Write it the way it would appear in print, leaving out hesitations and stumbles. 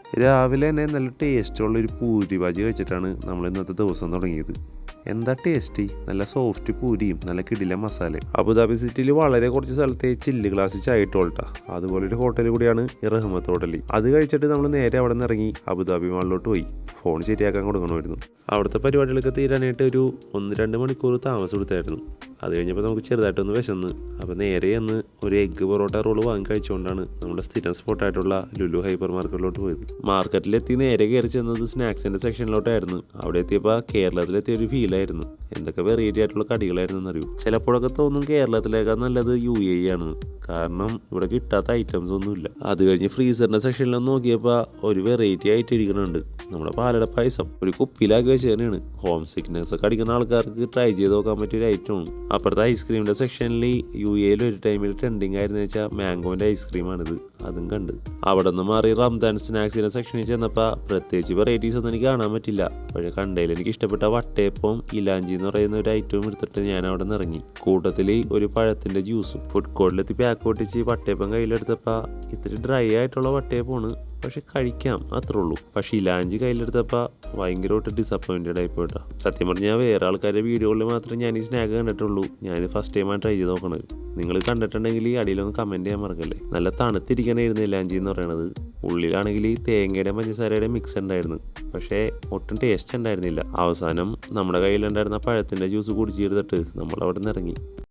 രാവിലെ തന്നെ നല്ല ടേസ്റ്റുള്ളൊരു പൂരി ഭാജി കഴിച്ചിട്ടാണ് നമ്മൾ ഇന്നത്തെ ദിവസം തുടങ്ങിയത്. എന്താ ടേസ്റ്റി, നല്ല സോഫ്റ്റ് പൂരിയും നല്ല കിടിലൻ മസാലയും. അബുദാബി സിറ്റിയിൽ വളരെ കുറച്ച് സ്ഥലത്തെ ചില്ല് ഗ്ലാസ് ചായ ഇട്ടോൾട്ടാ. അതുപോലെ ഒരു ഹോട്ടൽ കൂടിയാണ് ഈ റഹ്മത്ത് ഹോട്ടൽ. അത് കഴിച്ചിട്ട് നമ്മൾ നേരെ അവിടെ നിന്ന് ഇറങ്ങി അബുദാബി മാളിലോട്ട് പോയി. ഫോൺ ശരിയാക്കാൻ കൊടുക്കണമായിരുന്നു. അവിടുത്തെ പരിപാടികളൊക്കെ തീരാനായിട്ട് ഒരു 1-2 മണിക്കൂർ താമസം എടുത്തായിരുന്നു. അത് കഴിഞ്ഞപ്പോൾ നമുക്ക് ചെറുതായിട്ടൊന്ന് വിശന്ന്. അപ്പോൾ നേരെ ഒന്ന് ഒരു എഗ്ഗ് പൊറോട്ട റോള് വാങ്ങി കഴിച്ചുകൊണ്ടാണ് നമ്മുടെ സ്ഥിരം സ്പോട്ടായിട്ടുള്ള ലുലു ഹൈപ്പർ മാർക്കറ്റിലോട്ട് പോയത്. മാർക്കറ്റിലെത്തി നേരെ കയറി ചെന്നത് സ്നാക്സിൻ്റെ സെക്ഷനിലോട്ടായിരുന്നു. അവിടെ എത്തിയപ്പോൾ കേരളത്തിലെത്തിയ ഒരു ഫീലായിരുന്നു. എന്തൊക്കെ വെറൈറ്റി ആയിട്ടുള്ള കടികളായിരുന്നു എന്നറിയൂ. ചിലപ്പോഴൊക്കെ തോന്നും കേരളത്തിലേക്കാൾ നല്ലത് UAE ആണെന്ന്. കാരണം ഇവിടെ കിട്ടാത്ത ഐറ്റംസ് ഒന്നുമില്ല. അത് കഴിഞ്ഞ് ഫ്രീസറിൻ്റെ സെക്ഷനിലൊന്ന് നോക്കിയപ്പോൾ ഒരു വെറൈറ്റി ആയിട്ട് ഇരിക്കുന്നുണ്ട്. നമ്മുടെ പാലട പായസം ഒരു കുപ്പിയിലാക്കി വെച്ച് തന്നെയാണ്. ഹോം സിക്നെസ് ഒക്കെ അടിക്കുന്ന ആൾക്കാർക്ക് ട്രൈ ചെയ്ത് നോക്കാൻ പറ്റിയൊരു ഐറ്റമാണ്. അപ്പുറത്തെ ഐസ്ക്രീമിൻ്റെ സെക്ഷനിൽ UAEയിൽ ഒരു ടൈമിൽ ട്രെൻഡിങ് ആയിരുന്നു വെച്ചാൽ മാംഗോൻ്റെ ഐസ്ക്രീമാണിത്. അതും കണ്ട് അവിടെ നിന്ന് മാറി റംദാൻ സ്നാക്സിൻ്റെ സെക്ഷനിൽ ചെന്നപ്പോൾ പ്രത്യേകിച്ച് വെറൈറ്റീസ് ഒന്നും എനിക്ക് കാണാൻ പറ്റില്ല. പക്ഷേ കണ്ടതിൽ എനിക്ക് ഇഷ്ടപ്പെട്ട വട്ടയപ്പം ഇലാഞ്ചി എന്ന് പറയുന്ന ഒരു ഐറ്റവും എടുത്തിട്ട് ഞാൻ അവിടെ നിന്ന് ഇറങ്ങി. കൂട്ടത്തിൽ ഒരു പഴത്തിൻ്റെ ജ്യൂസും. ഫുഡ് കോർട്ടിലെത്തി പാക്ക് പൊട്ടിച്ച് വട്ടയപ്പം കയ്യിലെടുത്തപ്പോൾ ഇത്തിരി ഡ്രൈ ആയിട്ടുള്ള വട്ടയപ്പമാണ്. പക്ഷെ കഴിക്കാം, അത്രേ ഉള്ളൂ. പക്ഷേ ഇലാഞ്ചി കയ്യിലെടുത്തപ്പോൾ ഭയങ്കരമായിട്ട് ഡിസപ്പോയിൻറ്റഡ് ആയിപ്പോയിട്ടാ. സത്യം പറഞ്ഞാൽ വേറെ ആൾക്കാരുടെ വീഡിയോകളിൽ മാത്രമേ ഞാൻ ഈ സ്നാക്ക് കണ്ടിട്ടുള്ളൂ. ഞാനിത് ഫസ്റ്റ് ടൈമാണ് ട്രൈ ചെയ്ത് നോക്കണത്. നിങ്ങൾ കണ്ടിട്ടുണ്ടെങ്കിൽ ഈ അടിയിലൊന്ന് കമൻറ്റ് ചെയ്യാൻ മറക്കല്ലേ. നല്ല തണുത്തിരിക്കാനായിരുന്നു ഇലാഞ്ചി എന്ന് പറയണത്. ഉള്ളിലാണെങ്കിൽ തേങ്ങയുടെ പഞ്ചസാരയുടെ മിക്സ് ഉണ്ടായിരുന്നു. പക്ഷേ ഒട്ടും ടേസ്റ്റ് ഉണ്ടായിരുന്നില്ല. അവസാനം നമ്മുടെ കയ്യിലുണ്ടായിരുന്ന പഴത്തിൻ്റെ ജ്യൂസ് കുടിച്ച് ചെയ്തിട്ട് നമ്മളവിടെ നിന്ന് ഇറങ്ങി.